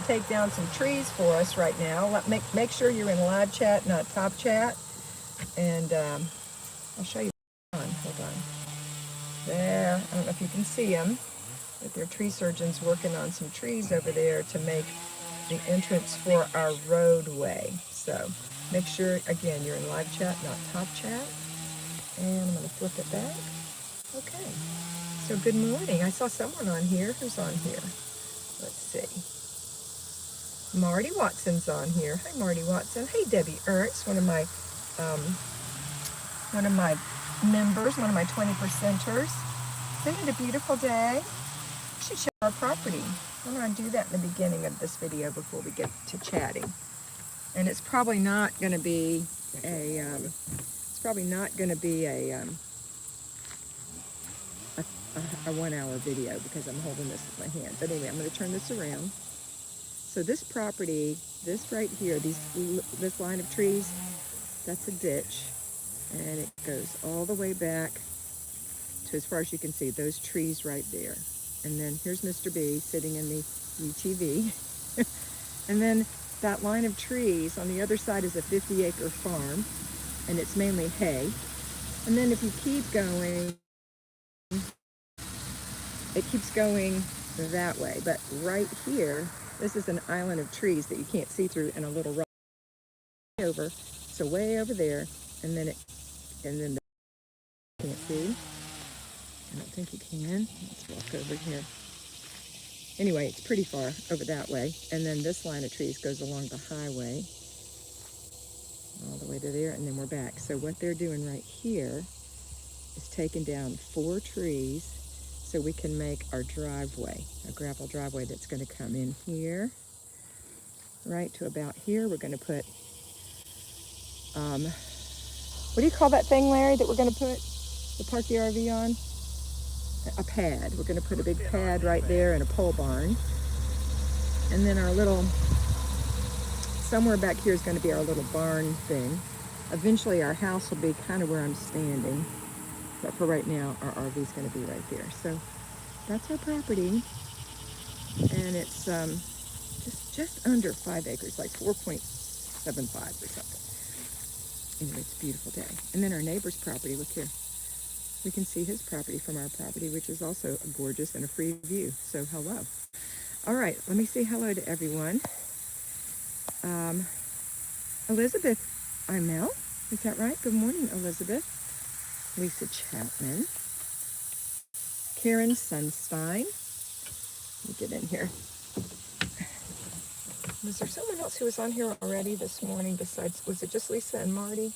take down some trees for us right now. Make sure you're in live chat, not top chat. And I'll show you. Hold on. There. I don't know if you can see them, but they're tree surgeons working on some trees over there to make the entrance for our roadway. So make sure, again, you're in live chat, not top chat. And I'm going to flip it back. Okay. So good morning. I saw someone on here. Who's on here? Let's see. Marty Watson's on here. Hi, Marty Watson. Hey, Debbie Ernst, one of my members, one of my 20%ers. Isn't it a beautiful day? We should show our property. I'm going to do that in the beginning of this video before we get to chatting. And it's probably not going to be a a 1 hour video because I'm holding this with my hand. But anyway, I'm going to turn this around. So this property, this right here, this line of trees, that's a ditch. And it goes all the way back to, as far as you can see, those trees right there. And then here's Mr. B sitting in the UTV. And then that line of trees on the other side is a 50-acre farm, and it's mainly hay. And then if you keep going, it keeps going that way. But right here, this is an island of trees that you can't see through, and a little rock over. So way over there, and then you can't see. I don't think you can. Let's walk over here. Anyway, it's pretty far over that way. And then this line of trees goes along the highway all the way to there, and then we're back. So what they're doing right here is taking down 4 trees so we can make our driveway, a gravel driveway that's going to come in here, right to about here. We're going to put, what do you call that thing, Larry, that we're going to put the park the RV on? A pad. We're going to put a big pad right there and a pole barn. And then our little, somewhere back here is going to be our little barn thing. Eventually our house will be kind of where I'm standing. But for right now, our RV is going to be right there. So that's our property. And it's just under 5 acres, like 4.75 or something. Anyway, it's a beautiful day. And then our neighbor's property, look here. We can see his property from our property, which is also gorgeous and a free view. So hello. All right, let me say hello to everyone. Elizabeth Imel, is that right? Good morning, Elizabeth. Lisa Chapman. Karen Sunstein. Let me get in here. Was there someone else who was on here already this morning besides, was it just Lisa and Marty?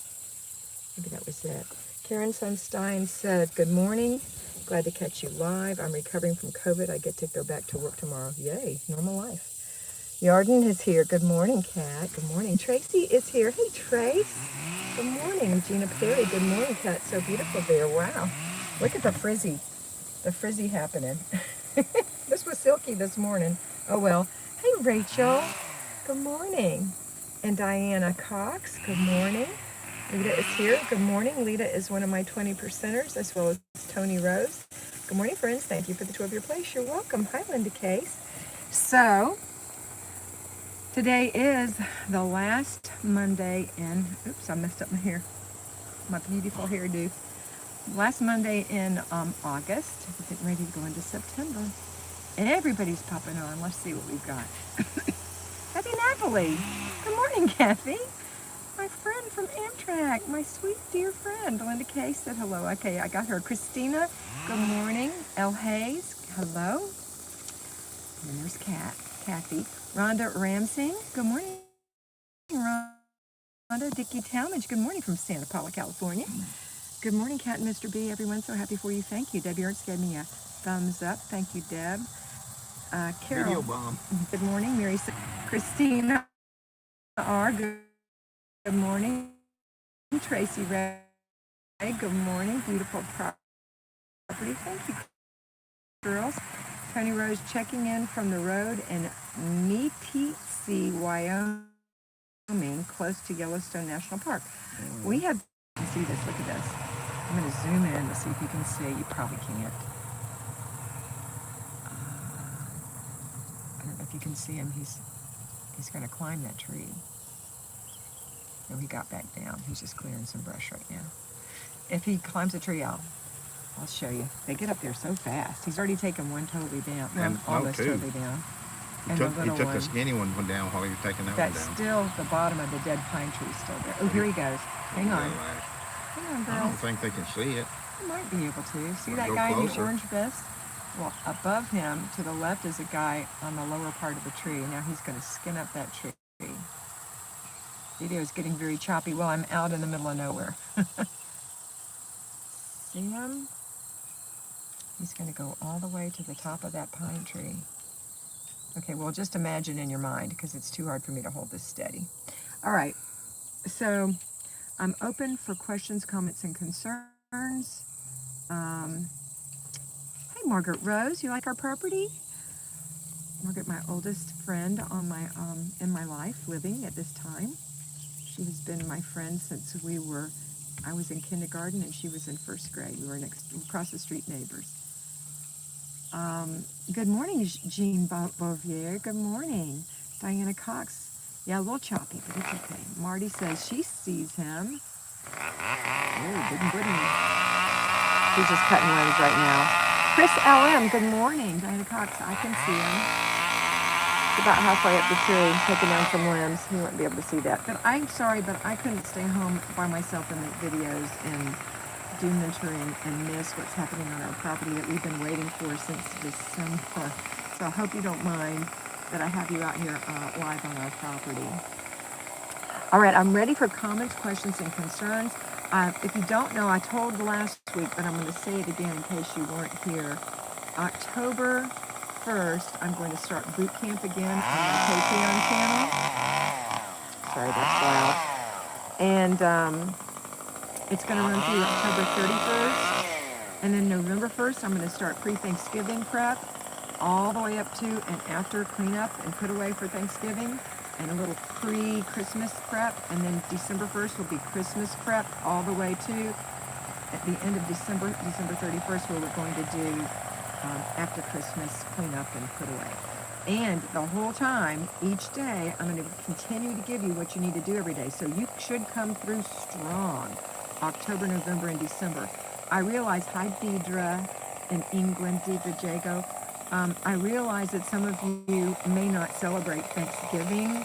Maybe that was it. Karen Sunstein said, good morning. Glad to catch you live. I'm recovering from COVID. I get to go back to work tomorrow. Yay, normal life. Yarden is here. Good morning, Kat. Good morning. Tracy is here. Hey, Trace. Good morning. Gina Perry. Good morning, Kat. So beautiful there. Wow. Look at the frizzy happening. This was silky this morning. Oh, well. Hey, Rachel. Good morning. And Diana Cox. Good morning. Lita is here. Good morning. Lita is one of my 20%ers, as well as Tony Rose. Good morning, friends. Thank you for the 2 of your place. You're welcome. Hi, Linda Case. So, today is the last Monday in, oops, I messed up my hair. My beautiful hairdo. Last Monday in August. We're getting ready to go into September. And everybody's popping on. Let's see what we've got. Kathy Napoli. Good morning, Kathy. My friend from Amtrak, my sweet dear friend. Linda Kay said hello. Okay, I got her. Christina, good morning. Elle Hayes, hello. And there's Kathy. Rhonda Ramsey, good morning. Rhonda. Dickie Talmadge, good morning from Santa Paula, California. Good morning, Kat and Mr. B. Everyone's so happy for you. Thank you. Debbie Ernst gave me a thumbs up. Thank you, Deb. Carol. Video bomb. Good morning, Mary. Christina R. Good morning. Tracy Ray. Good morning. Beautiful property. Thank you, girls. Tony Rose checking in from the road in Meeteetse, Wyoming, close to Yellowstone National Park. We have, see this, look at this. I'm going to zoom in to see if you can see. You probably can't. I don't know if you can see him. He's He's going to climb that tree. No, he got back down. He's just clearing some brush right now. If he climbs a tree, I'll show you. They get up there so fast. He's already taken one totally down. Well, And almost two. totally down. He And took, the he little took the one, skinny one down while he was taking that one that's down. still the bottom of the dead pine tree still there. Oh, here he goes. Hang on. Hang on, I girls. don't think they can see it. You might be able to. See Wanna that go guy in the closer? orange vest? Well, above him, to the left, is a guy on the lower part of the tree. Now he's going to skin up that tree. Video is getting very choppy. Well, I'm out in the middle of nowhere. See him? He's going to go all the way to the top of that pine tree. Okay, well, just imagine in your mind, because it's too hard for me to hold this steady. All right, so I'm open for questions, comments, and concerns. Hey, Margaret Rose, you like our property? Margaret, my oldest friend on my in my life, living at this time. She has been my friend since I was in kindergarten and she was in first grade. We were across the street neighbors. Good morning, Jean Bouvier. Good morning. Diana Cox. Yeah, a little choppy, but it's okay. Marty says she sees him. Oh, good. He's just cutting limbs right now. Chris LM, good morning. Diana Cox, I can see him. He's about halfway up the tree, taking down some limbs. He wouldn't be able to see that. But I'm sorry, but I couldn't stay home by myself and make videos and do mentoring and miss what's happening on our property that we've been waiting for since December. So I hope you don't mind that I have you out here live on our property. All right, I'm ready for comments, questions, and concerns. If you don't know, I told last week, but I'm going to say it again in case you weren't here. October 1st, I'm going to start boot camp again on my Patreon channel. Sorry, that's loud. And it's going to run through October 31st. And then November 1st, I'm going to start pre-Thanksgiving prep all the way up to and after cleanup and put away for Thanksgiving, and a little pre-Christmas prep. And then December 1st will be Christmas prep all the way to at the end of December 31st, where we're going to do after Christmas cleanup and put away. And the whole time, each day, I'm going to continue to give you what you need to do every day. So you should come through strong October, November, and December. I realize, hi Deidre in England, Deidre Jago. I realize that some of you may not celebrate Thanksgiving.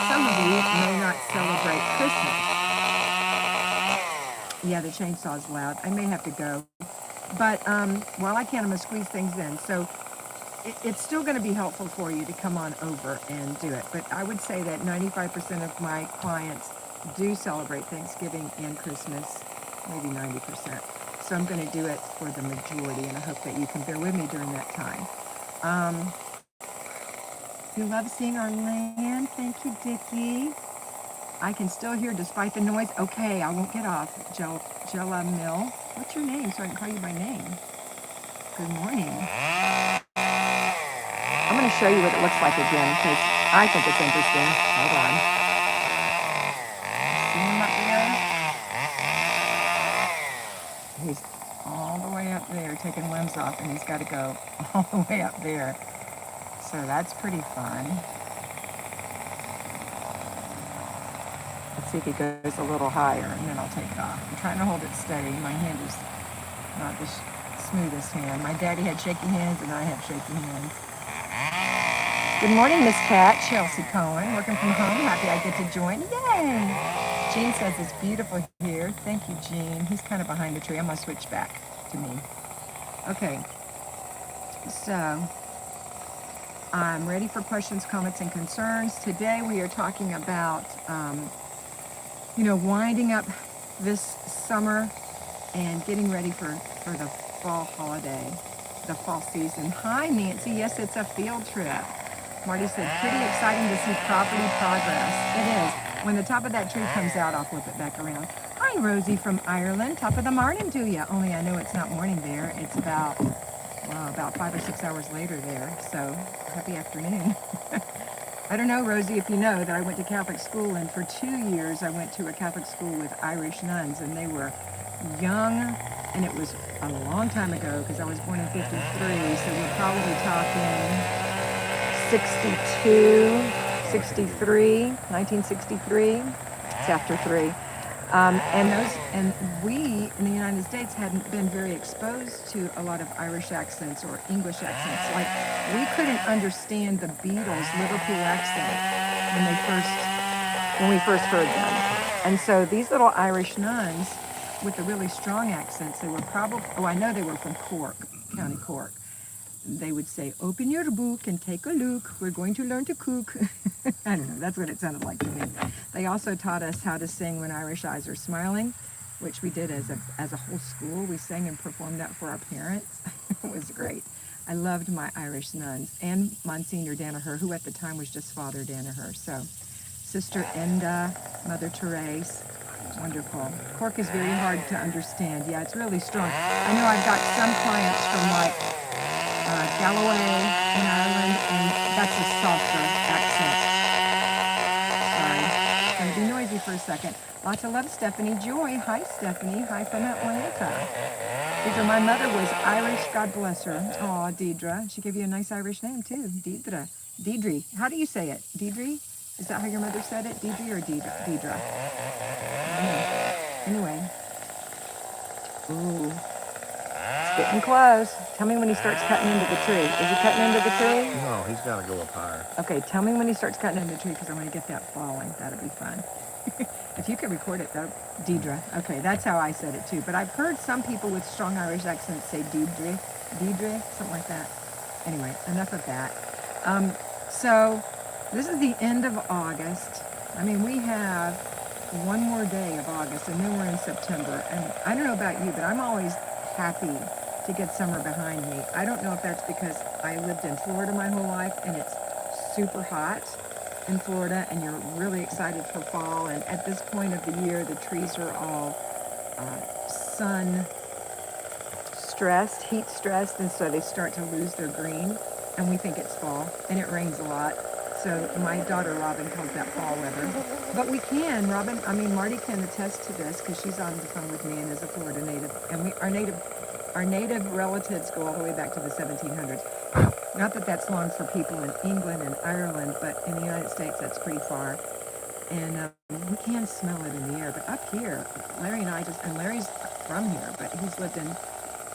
Some of you may not celebrate Christmas. Yeah, the chainsaw's loud. I may have to go. But while I can, I'm going to squeeze things in. So it's still going to be helpful for you to come on over and do it. But I would say that 95% of my clients do celebrate Thanksgiving and Christmas, maybe 90%. So I'm going to do it for the majority, and I hope that you can bear with me during that time. You love seeing our land. Thank you, Dickie. I can still hear despite the noise. Okay, I won't get off. Jella Mill. What's your name so I can call you by name? Good morning. I'm going to show you what it looks like again because I think it's interesting. Hold on. See him up there? He's all the way up there taking limbs off, and he's got to go all the way up there. So that's pretty fun. Let's see if he goes a little higher, and then I'll take it off. I'm trying to hold it steady. My hand is not the smoothest hand. My daddy had shaky hands, and I have shaky hands. Good morning, Miss Kat. Chelsea Cohen, working from home. Happy I get to join. Yay! Jean says it's beautiful here. Thank you, Jean. He's kind of behind the tree. I'm going to switch back to me. Okay. So I'm ready for questions, comments, and concerns. Today we are talking about, winding up this summer and getting ready for the fall holiday, the fall season. Hi, Nancy. Yes, it's a field trip. Marty said, pretty exciting to see property progress. It is. When the top of that tree comes out, I'll flip it back around. Hi, Rosie from Ireland. Top of the morning to you. Only I know it's not morning there. It's about 5 or 6 hours later there. So happy afternoon. I don't know, Rosie, if you know that I went to Catholic school, and for 2 years I went to a Catholic school with Irish nuns, and they were young, and it was a long time ago because I was born in 53, so we're probably talking 62, 1963. It's after 3. And we in the United States hadn't been very exposed to a lot of Irish accents or English accents. Like, we couldn't understand the Beatles' Liverpool accent when we first heard them. And so these little Irish nuns with the really strong accents, they were probably, I know they were from Cork, County Cork. They would say, "Open your book and take a look. We're going to learn to cook." I don't know, that's what it sounded like to me. They also taught us how to sing When Irish Eyes Are Smiling, which we did as a whole school. We sang and performed that for our parents. It was great. I loved my Irish nuns and Monsignor Danaher, who at the time was just Father Danaher. So Sister Enda, Mother Therese, wonderful. Cork is very hard to understand. Yeah, it's really strong. I know I've got some clients from like Galloway in Ireland, and that's a softer accent. Sorry, it's going to be noisy for a second. Lots of love, Stephanie Joy. Hi, Stephanie. Hi from Atlanta. Deidre, my mother was Irish. God bless her. Aw, Deidre. She gave you a nice Irish name, too. Deidre. Deidre. How do you say it? Deidre? Is that how your mother said it? Deidre or Deidre? Anyway. Ooh. It's getting close. Tell me when he starts cutting into the tree. Is he cutting into the tree? No, he's got to go up higher. Okay, tell me when he starts cutting into the tree, because I want to get that falling. That'll be fun. If you could record it, though. Deidre. Okay, that's how I said it, too. But I've heard some people with strong Irish accents say Deidre. Deidre, something like that. Anyway, enough of that. So, this is the end of August. I mean, we have one more day of August, and then we're in September. And I don't know about you, but I'm always happy to get summer behind me. I don't know if that's because I lived in Florida my whole life, and it's super hot in Florida, and you're really excited for fall. And at this point of the year, the trees are all sun stressed, heat stressed, and so they start to lose their green, and we think it's fall, and it rains a lot. So my daughter Robin calls that fall weather. But we can, Robin, I mean, Marty can attest to this because she's on the phone with me and is a Florida native. And our native relatives go all the way back to the 1700s. Not that that's long for people in England and Ireland, but in the United States, that's pretty far. And we can smell it in the air. But up here, Larry and I and Larry's from here, but he's lived in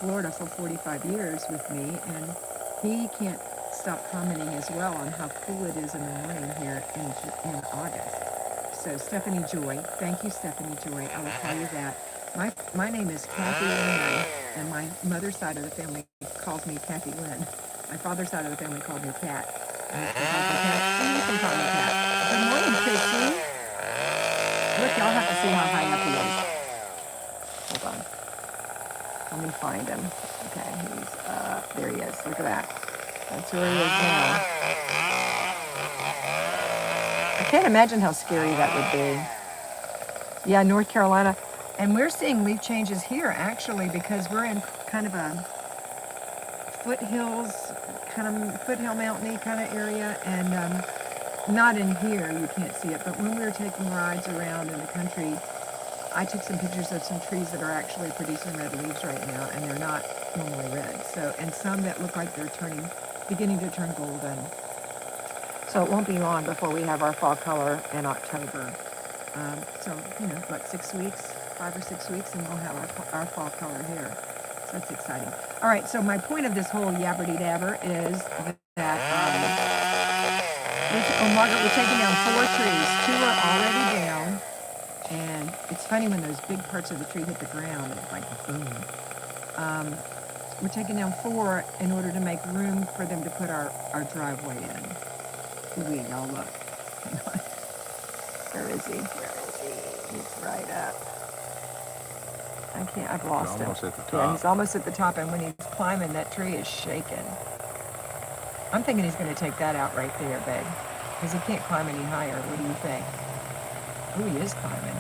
Florida for 45 years with me, and he can't stop commenting as well on how cool it is in the morning here in August. So Stephanie Joy, thank you, Stephanie Joy. I will tell you that. My name is Kathy Lynn, and my mother's side of the family calls me Kathy Lynn. My father's side of the family called me Kat. And you can call me Kat. Good morning, Chrissy. Look, y'all have to see how high up he is. Hold on. Let me find him. Okay, he's there he is. Look at that. That's where he is now. I can't imagine how scary that would be. Yeah, North Carolina. And we're seeing leaf changes here, actually, because we're in kind of a foothill mountainy kind of area. And not in here, you can't see it. But when we were taking rides around in the country, I took some pictures of some trees that are actually producing red leaves right now, and they're not normally red. So, and some that look like they're beginning to turn golden. So it won't be long before we have our fall color in October. So, 6 weeks, 5 or 6 weeks, and we'll have our fall color here. So it's exciting. All right, so my point of this whole yabberdy-dabber is that, Margaret, we're taking down 4 trees. 2 are already down, and it's funny when those big parts of the tree hit the ground, it's like boom. We're taking down 4 in order to make room for them to put our driveway in. Y'all look. Where is he? He's right up. I've lost him. Almost at the top. Yeah, he's almost at the top, and when he's climbing, that tree is shaking. I'm thinking he's going to take that out right there, babe, because he can't climb any higher. What do you think? Oh, he is climbing.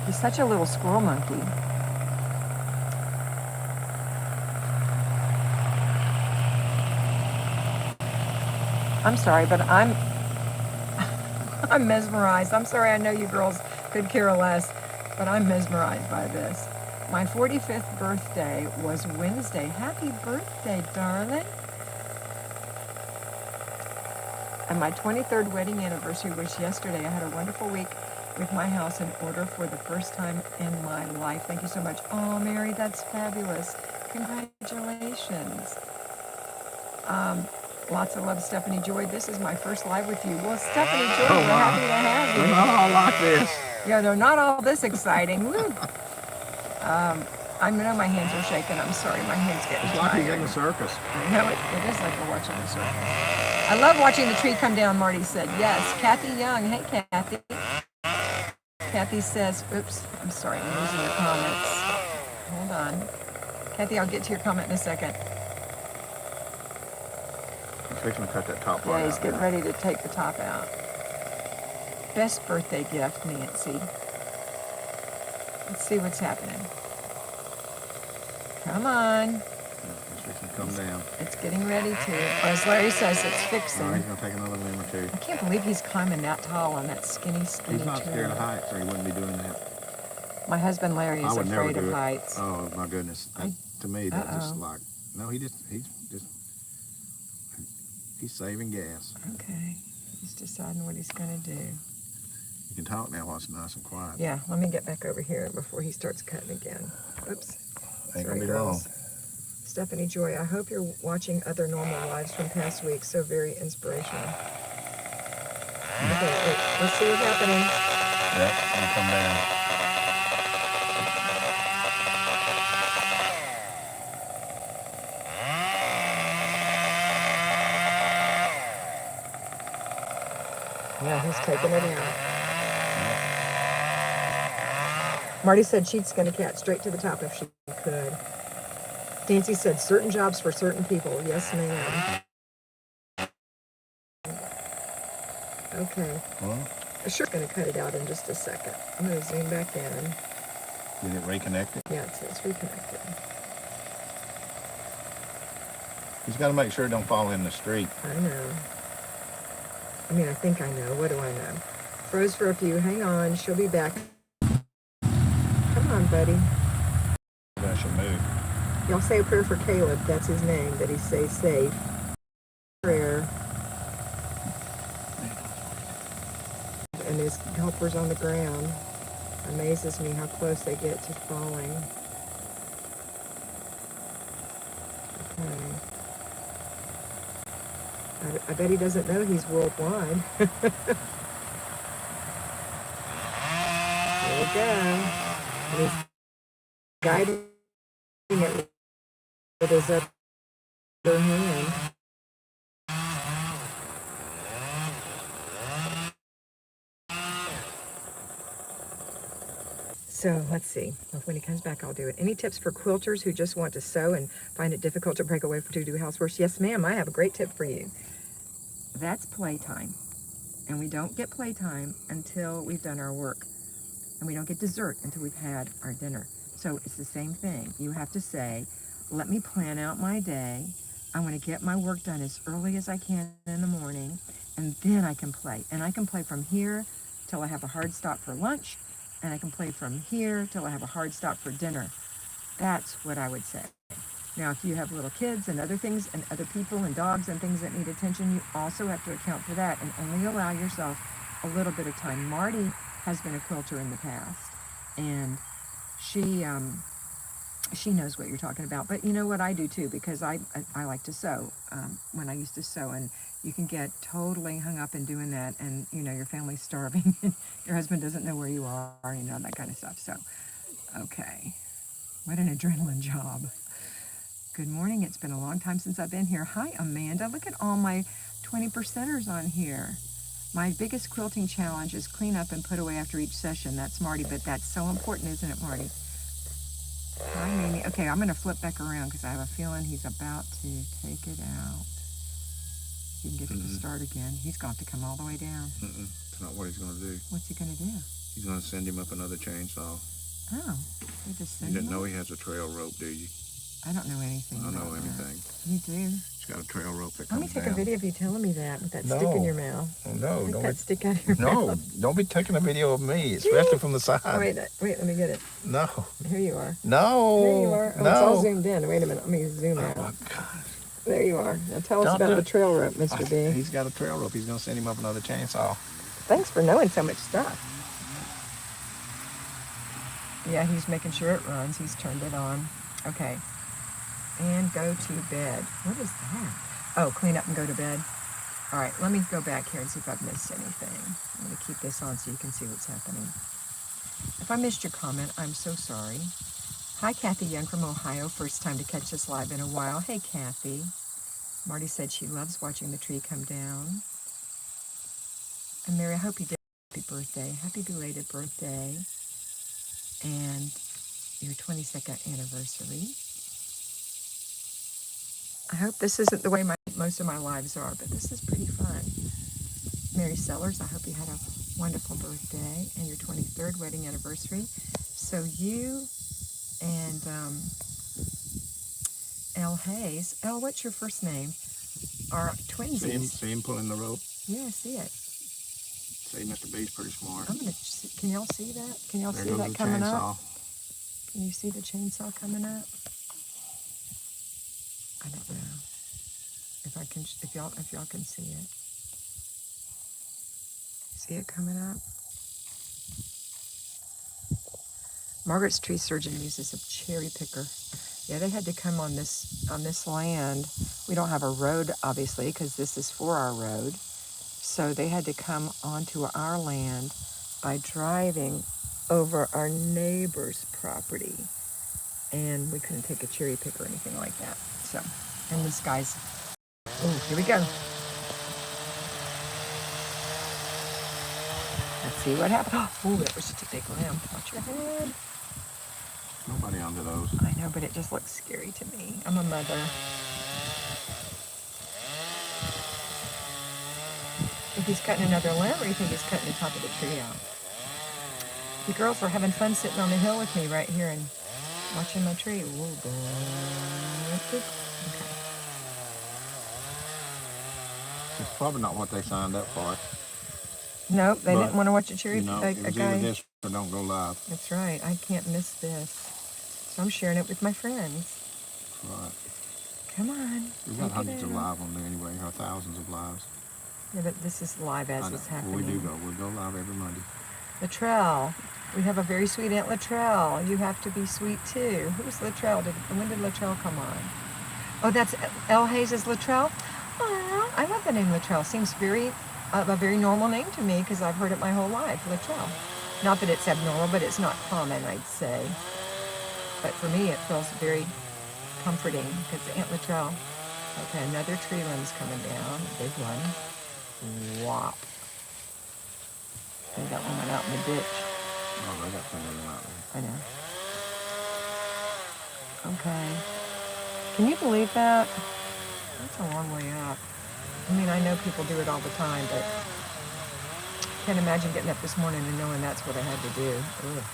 He's such a little squirrel monkey. I'm sorry, but I'm mesmerized. I'm sorry, I know you girls could care less, but I'm mesmerized by this. My 45th birthday was Wednesday. Happy birthday, darling. And my 23rd wedding anniversary was yesterday. I had a wonderful week with my house in order for the first time in my life. Thank you so much. Oh, Mary, that's fabulous. Congratulations. Lots of love, Stephanie Joy. This is my first live with you. Well, Stephanie Joy, we're happy to have you. We're not all like this. Yeah, they're not all this exciting. Woo. I know my hands are shaking. I'm sorry, my hands getting It's like tired. he's in the circus. No, it is like we're watching the circus. I love watching the tree come down, Marty said. Yes, Kathy Young. Hey, Kathy. Kathy says, oops, I'm sorry, I'm losing your comments. Hold on. Kathy, I'll get to your comment in a second. He's fixing to cut that top part Yeah, he's out getting there. ready to take the top out. Best birthday gift, Nancy. Let's see what's happening. Come on. He's fixing to come down. It's getting ready to. Or as Larry says, it's No, fixing. he's going to take another limb or two. I can't believe he's climbing that tall on that skinny He's not tree. scared of heights, or he wouldn't be doing that. My husband Larry I is would never afraid do of it. heights. Oh my goodness! To me, that's just like no. He's saving gas. Okay, he's deciding what he's gonna do. You can talk now while it's nice and quiet. Yeah, let me get back over here before he starts cutting again. Oops. Ain't Sorry, gonna be girls. long. Stephanie Joy, I hope you're watching other normal lives from past weeks. So very inspirational. Okay, wait, let's see what's happening. Yep, gonna come down. Yeah, he's taking it out. Marty said she'd skin a cat straight to the top if she could. Nancy said certain jobs for certain people. Yes, ma'am. Okay. Well, I'm sure going to cut it out in just a second. I'm going to zoom back in. did it reconnect it? Yeah, it's reconnected. He's got to make sure it don't fall in the street. I know. I mean, I think I know. What do I know? Froze for a few. Hang on. She'll be back. Come on, buddy. I should move. Y'all say a prayer for Caleb. That's his name, that he stays safe. Prayer. And his helpers on the ground. Amazes me how close they get to falling. Okay. I bet he doesn't know he's worldwide. There we go. And he's guiding it with his other hand. So let's see. When he comes back, I'll do it. Any tips for quilters who just want to sew and find it difficult to break away to do housework? Yes, ma'am. I have a great tip for you. That's playtime. And we don't get playtime until we've done our work. And we don't get dessert until we've had our dinner. So it's the same thing. You have to say, let me plan out my day. I want to get my work done as early as I can in the morning, and then I can play. And I can play from here till I have a hard stop for lunch, and I can play from here till I have a hard stop for dinner. That's what I would say. Now, if you have little kids and other things and other people and dogs and things that need attention, you also have to account for that and only allow yourself a little bit of time. Marty has been a quilter in the past, and she knows what you're talking about. But you know what I do too, because I like to sew when I used to sew, and you can get totally hung up in doing that, and you know your family's starving, and your husband doesn't know where you are, you know, that kind of stuff. So, okay, what an adrenaline job. Good morning. It's been a long time since I've been here. Hi, Amanda. Look at all my 20%ers on here. My biggest quilting challenge is clean up and put away after each session. That's Marty, but that's so important, isn't it, Marty? Hi, Mimi. Okay, I'm going to flip back around because I have a feeling he's about to take it out. He can get it to start again. He's got to come all the way down. It's not what he's going to do. What's he going to do? He's going to send him up another chainsaw. Oh, they just send You didn't him know up? he has a trail rope, do you? I don't know anything. I know about that. anything. You do? He's got a trail rope that Let me comes take down. a video of you telling me that with that stick in No. your mouth. Oh, no, Take don't that be, stick out of your no, mouth. don't be taking a video of me, especially from the side. Wait, let me get it. No, Here you are. no, Here you are. Oh, no. it's all zoomed in. Wait a minute. Let me zoom Oh out. my gosh. There you are. Now tell us Don't about do the it. trail rope, Mr. B. He's got a trail rope. He's going to send him up another chainsaw. Thanks for knowing so much stuff. Yeah, he's making sure it runs. He's turned it on. Okay. And go to bed. What is that? Oh, clean up and go to bed. All right, let me go back here and see if I've missed anything. I'm going to keep this on so you can see what's happening. If I missed your comment, I'm so sorry. Hi, Kathy Young from Ohio. First time to catch this live in a while. Hey, Kathy. Marty said she loves watching the tree come down. And Mary, I hope you did. Happy birthday. Happy belated birthday. And your 22nd anniversary. I hope this isn't the way most of my lives are, but this is pretty fun. Mary Sellers, I hope you had a wonderful birthday and your 23rd wedding anniversary. So you and Elle Hayes, Elle, what's your first name? Are twinsies. See him pulling the rope? Yeah, I see it. See, Mr. B's pretty smart. Can y'all see that? Can y'all see that coming up? Can you see the chainsaw coming up? I don't know if y'all can see it. See it coming up? Margaret's tree surgeon uses a cherry picker. Yeah, they had to come on this land. We don't have a road, obviously, because this is for our road. So they had to come onto our land by driving over our neighbor's property. And we couldn't take a cherry pick or anything like that. So, and this guy's, oh, here we go. Let's see what happened. Oh, that was just a big limb. Watch your head. Nobody under those. I know, but it just looks scary to me. I'm a mother. If he's cutting another limb, or you think he's cutting the top of the tree out? You girls are having fun sitting on the hill with me right here and watching my tree. Ooh, okay. It's probably not what they signed up for. Nope, they didn't want to watch a cherry. You know, it was either this or don't go live. That's right. I can't miss this. So I'm sharing it with my friends. Right. Come on. We've got hundreds of live on there anyway, or thousands of lives. Yeah, but this is live as it's happening. Well, we do go. We go live every Monday. Latrell. We have a very sweet Aunt Latrell. You have to be sweet too. Who's Latrell? When did Latrell come on? Oh, that's Elle Hayes' Latrell? Aw, I love the name Latrell. Seems a very normal name to me because I've heard it my whole life, Latrell. Not that it's abnormal, but it's not common, I'd say. But for me, it feels very comforting because Aunt Latrell. Okay, another tree limb's coming down, a big one. Whop. And that one went out in the ditch. Oh, they got plenty of them out there. I know. Okay. Can you believe that? That's a long way up. I mean, I know people do it all the time, but can't imagine getting up this morning and knowing that's what I had to do. Ugh.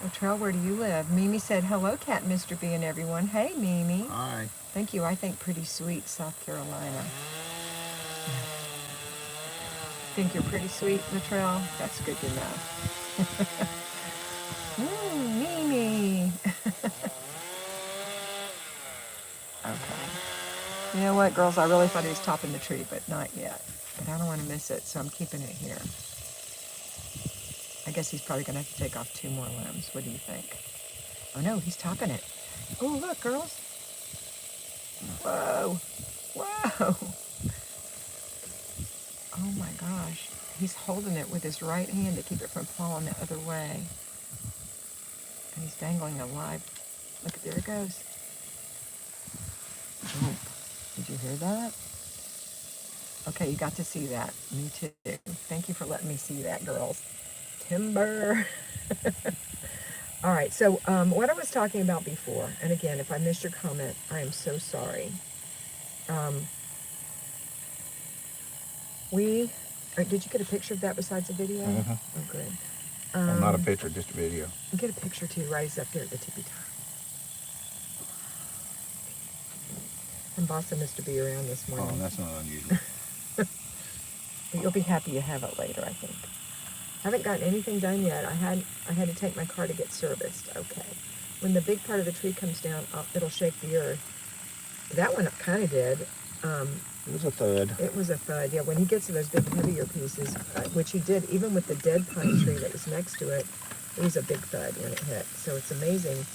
Latrell, where do you live? Mimi said, hello, Kat, Mr. B, and everyone. Hey, Mimi. Hi. Thank you. I think pretty sweet, South Carolina. Think you're pretty sweet, Latrell? That's good to know. Mimi. Okay. You know what, girls? I really thought he was topping the tree, but not yet. But I don't want to miss it, so I'm keeping it here. I guess he's probably going to have to take off 2 more limbs. What do you think? Oh, no, he's topping it. Oh, look, girls. Whoa. Whoa. Oh, my gosh. He's holding it with his right hand to keep it from falling the other way. And he's dangling a live. Look, there it goes. Oh, did you hear that? Okay, you got to see that. Me too. Thank you for letting me see that, girls. Timber. All right, so what I was talking about before, and again, if I missed your comment, I am so sorry. Did you get a picture of that besides the video? Mm-hmm. Oh, good. Well, not a picture, just a video. Get a picture too, right up there at the tippy top. And Boss and Mr. B around this morning. Oh, that's not unusual. But you'll be happy you have it later, I think. Haven't gotten anything done yet. I had to take my car to get serviced. Okay. when the big part of the tree comes down, it'll shake the earth. That one kind of did. It was a thud. It was a thud, yeah. When he gets to those big, heavier pieces, which he did, even with the dead pine tree that was next to it, it was a big thud when it hit. So it's amazing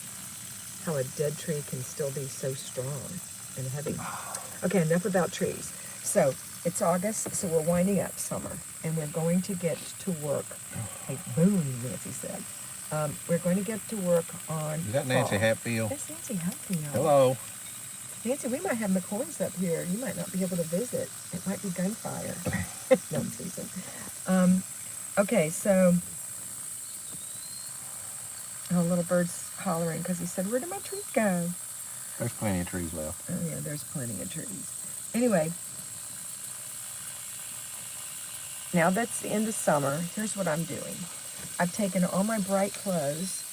how a dead tree can still be so strong and heavy. Okay, enough about trees. So it's August, so we're winding up summer, and we're going to get to work. Hey, boom, Nancy said. We're going to get to work on Is that Nancy fall. Hatfield? That's Nancy Hatfield. Hello. Nancy, we might have McCoys up here. You might not be able to visit. It might be gunfire. No, I'm teasing. Okay, so... Oh, little bird's hollering because he said, where did my trees go? There's plenty of trees left. Oh, yeah, there's plenty of trees. Anyway, now that's the end of summer. Here's what I'm doing. I've taken all my bright clothes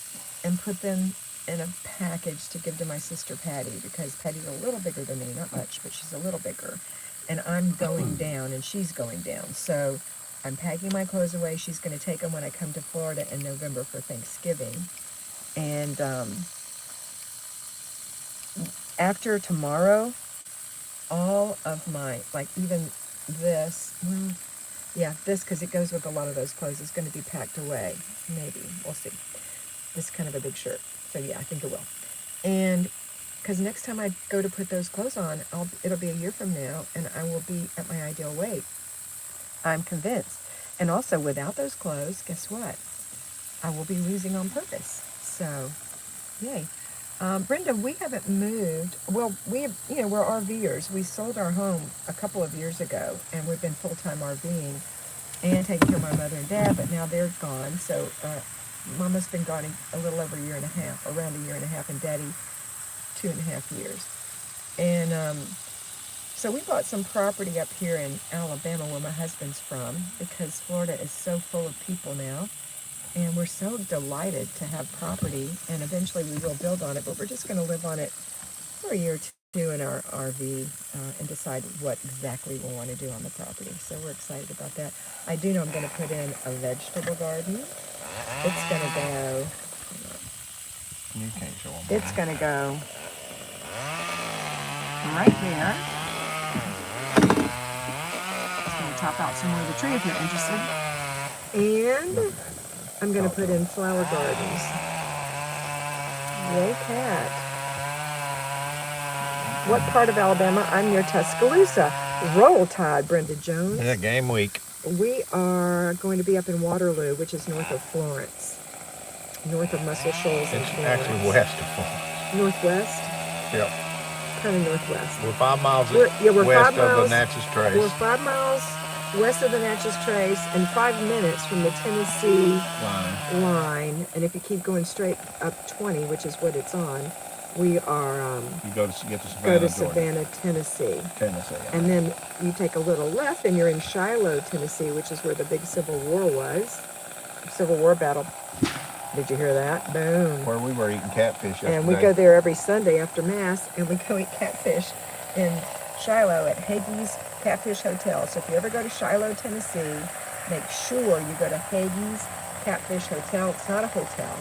and put them in a package to give to my sister Patty, because Patty's a little bigger than me, not much, but she's a little bigger. And I'm going down and she's going down. So I'm packing my clothes away. She's going to take them when I come to Florida in November for Thanksgiving. And after tomorrow, all of my, like even this, well, yeah, this, because it goes with a lot of those clothes, is going to be packed away. Maybe. We'll see. This is kind of a big shirt. So yeah, I think it will. And because next time I go to put those clothes on, it'll be a year from now, and I will be at my ideal weight. I'm convinced. And also, without those clothes, guess what? I will be losing on purpose. So, yay. Brenda, we haven't moved. Well, we're RVers. We sold our home a couple of years ago, and we've been full-time RVing and taking care of my mother and dad, but now they're gone. So, Mama's been gone a little over a year and a half, around a year and a half, and Daddy 2.5 years. And so we bought some property up here in Alabama where my husband's from, because Florida is so full of people now. And we're so delighted to have property, and eventually we will build on it, but we're just going to live on it for a year or two in our RV and decide what exactly we want to do on the property. So we're excited about that. I do know I'm going to put in a vegetable garden. It's going to go... You can't show them. It's going to go right there. Just going to chop out some more of the tree if you're interested. And I'm going to put in flower gardens. Yay, Kat. What part of Alabama? I'm near Tuscaloosa. Roll Tide, Brenda Jones. Yeah, game week. We are going to be up in Waterloo, which is north of Florence. North of Muscle Shoals and It's Florence. actually west of Florence. Northwest? Yep. Kind of northwest. We're 5 miles We're west 5 miles, of the Natchez Trace. We're 5 miles west of the Natchez Trace and 5 minutes from the Tennessee line. And if you keep going straight up 20, which is what it's on, we are you go to Savannah, Tennessee. And then you take a little left and you're in Shiloh, Tennessee, which is where the big Civil War was. Civil War battle. Did you hear that? Boom. Where we were eating catfish yesterday. And we go there every Sunday after Mass, and we go eat catfish in Shiloh at Hagee's Catfish Hotel. So if you ever go to Shiloh, Tennessee, make sure you go to Hagee's Catfish Hotel. It's not a hotel,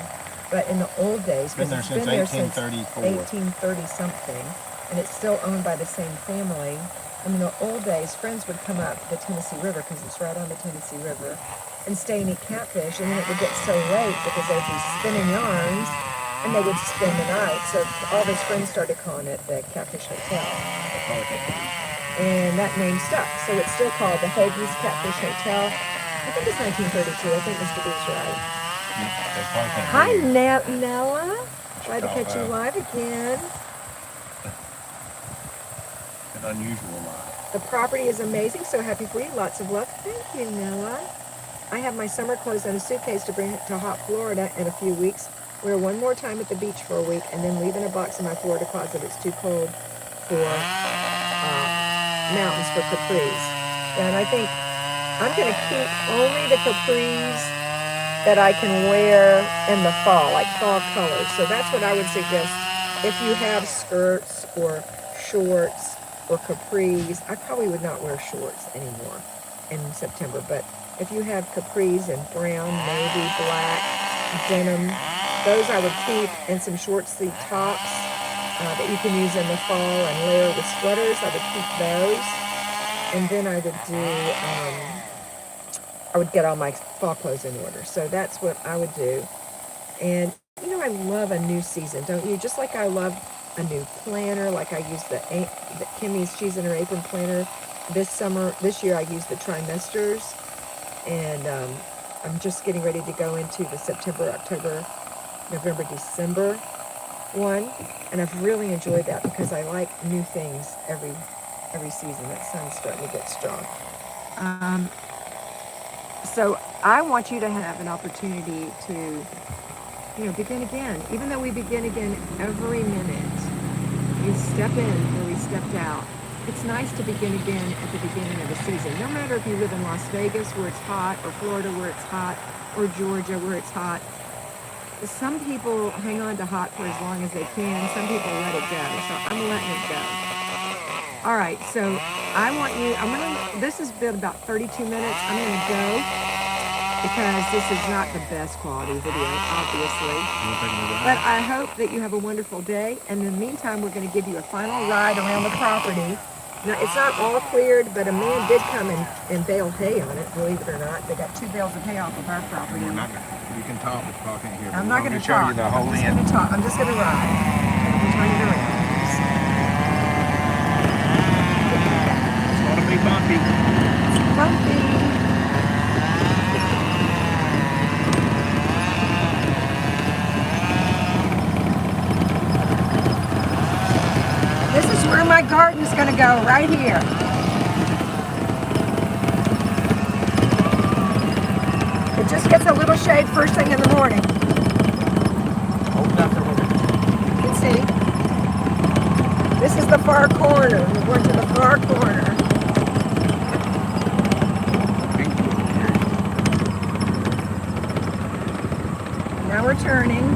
but in the old days, because it's been there since 1830 something, and it's still owned by the same family. And in the old days, friends would come up the Tennessee River, because it's right on the Tennessee River, and stay and eat catfish, and then it would get so late because they'd be spinning yarns, and they would spend the night. So all his friends started calling it the Catfish Hotel. And that name stuck. So it's still called the Hagee's Catfish Hotel. I think it's 1932. I think Mr. B's right. Hi, Nella. Glad to catch you live again. An unusual live. The property is amazing. So happy for you. Lots of love. Thank you, Nella. I have my summer clothes in a suitcase to bring to hot Florida in a few weeks. Wear one more time at the beach for a week, and then leave in a box in my Florida closet. It's too cold for mountains for capris. And I think I'm going to keep only the capris that I can wear in the fall, like fall colors. So that's what I would suggest. If you have skirts or shorts or capris, I probably would not wear shorts anymore in September, but if you have capris in brown, navy, black, denim, those I would keep, and some short sleeve tops that you can use in the fall and layer with sweaters. I would keep those. And then I would I would get all my fall clothes in order. So that's what I would do. And, you know, I love a new season, don't you? Just like I love a new planner, like I used the Kimmy's Cheese in Her Apron planner this year I used the trimesters. And I'm just getting ready to go into the September, October, November, December one. And I've really enjoyed that because I like new things every season. That sun's starting to get strong. So I want you to have an opportunity to, you know, begin again. Even though we begin again every minute, we step in where we stepped out. It's nice to begin again at the beginning of the season. No matter if you live in Las Vegas where it's hot, or Florida where it's hot, or Georgia where it's hot. Some people hang on to hot for as long as they can. Some people let it go. So I'm letting it go. All right, so I want you, this has been about 32 minutes. I'm going to go because this is not the best quality video, obviously. But I hope that you have a wonderful day. And in the meantime, we're going to give you a final ride around the property. Now, it's not all cleared, but a man did come and bale hay on it, believe it or not. They got 2 bales of hay off of our property. You can talk, but talk in here. I'm not going to talk. I'm just going to talk. I'm just going to ride. I'm turning it around. It's going to be bumpy. Bumpy. This is where my garden's going to go, right here. It just gets a little shade first thing in the morning. Hold that for a moment. You can see. This is the far corner. We're going to the far corner. Now we're turning.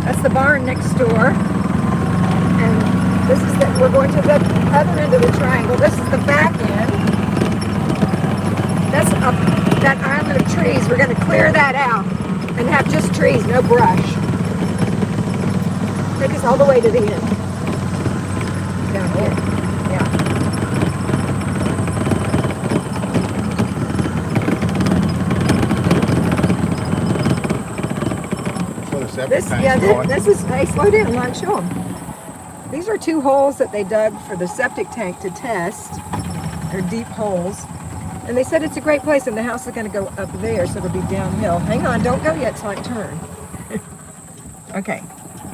That's the barn next door. And this is we're going to the other end of the triangle. This is the back end. That's that island of trees. We're going to clear that out and have just trees, no brush. Take us all the way to the end. Down here. Yeah. This is, hey, slow down, Lon, show them. These are 2 holes that they dug for the septic tank to test. They're deep holes. And they said it's a great place, and the house is going to go up there, so it'll be downhill. Hang on, don't go yet till I turn. Okay,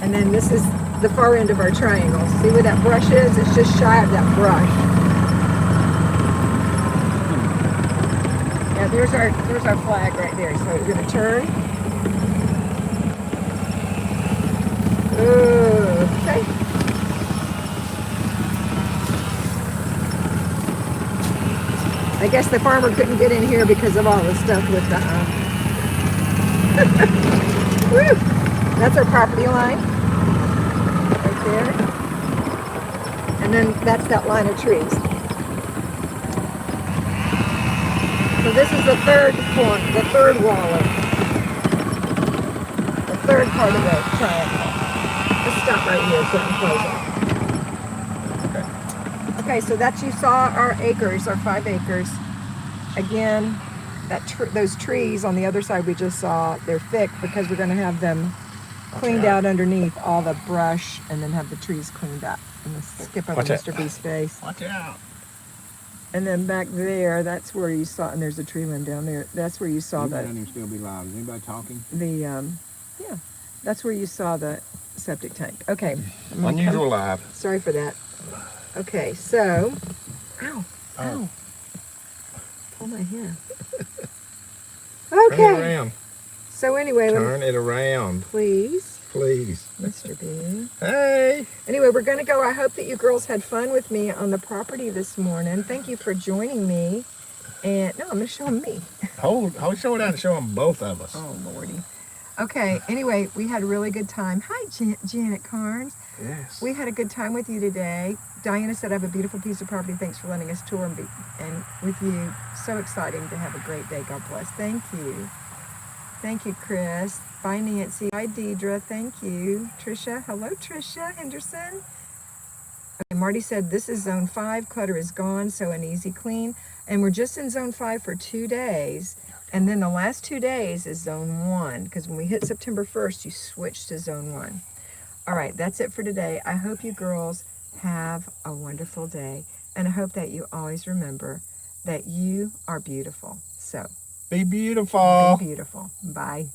and then this is the far end of our triangle. See where that brush is? It's just shy of that brush. Yeah, there's our flag right there. So we're going to turn. Okay. I guess the farmer couldn't get in here because of all the stuff with the Woo! That's our property line right there, and then that's that line of trees. So this is the third wall, the third part of the triangle. Let's stop right here so I can close it. Okay, so that you saw our acres, our 5 acres. Again, those trees on the other side we just saw, they're thick because we're going to have them cleaned out underneath all the brush and then have the trees cleaned up. I'm going to skip over Mr. B's face. Watch out. And then back there, that's where you saw, and there's a tree limb down there. That's where you saw the... Anybody still be live? Is anybody talking? Yeah, that's where you saw the septic tank. Okay. Unusual live. Sorry for that. Okay, so, ow. Pull my hair. Okay. Turn it around. So anyway, turn it around. Please. Please. Mr. B. Hey. Anyway, we're going to go. I hope that you girls had fun with me on the property this morning. Thank you for joining me. And, no, I'm going to show them me. Hold show it out and show them both of us. Oh, Lordy. Okay, anyway, we had a really good time. Hi, Janet Carnes. Yes. We had a good time with you today. Diana said, I have a beautiful piece of property. Thanks for letting us tour and with you. So exciting to have a great day. God bless. Thank you. Thank you, Chris. Bye, Nancy. Bye, Deidre. Thank you. Trisha. Hello, Trisha Henderson. Okay, Marty said this is zone 5. Clutter is gone, so an easy clean. And we're just in zone 5 for 2 days. And then the last 2 days is zone 1. Because when we hit September 1st, you switch to zone 1. All right, that's it for today. I hope you girls have a wonderful day. And I hope that you always remember that you are beautiful. So be beautiful. be beautiful. Bye.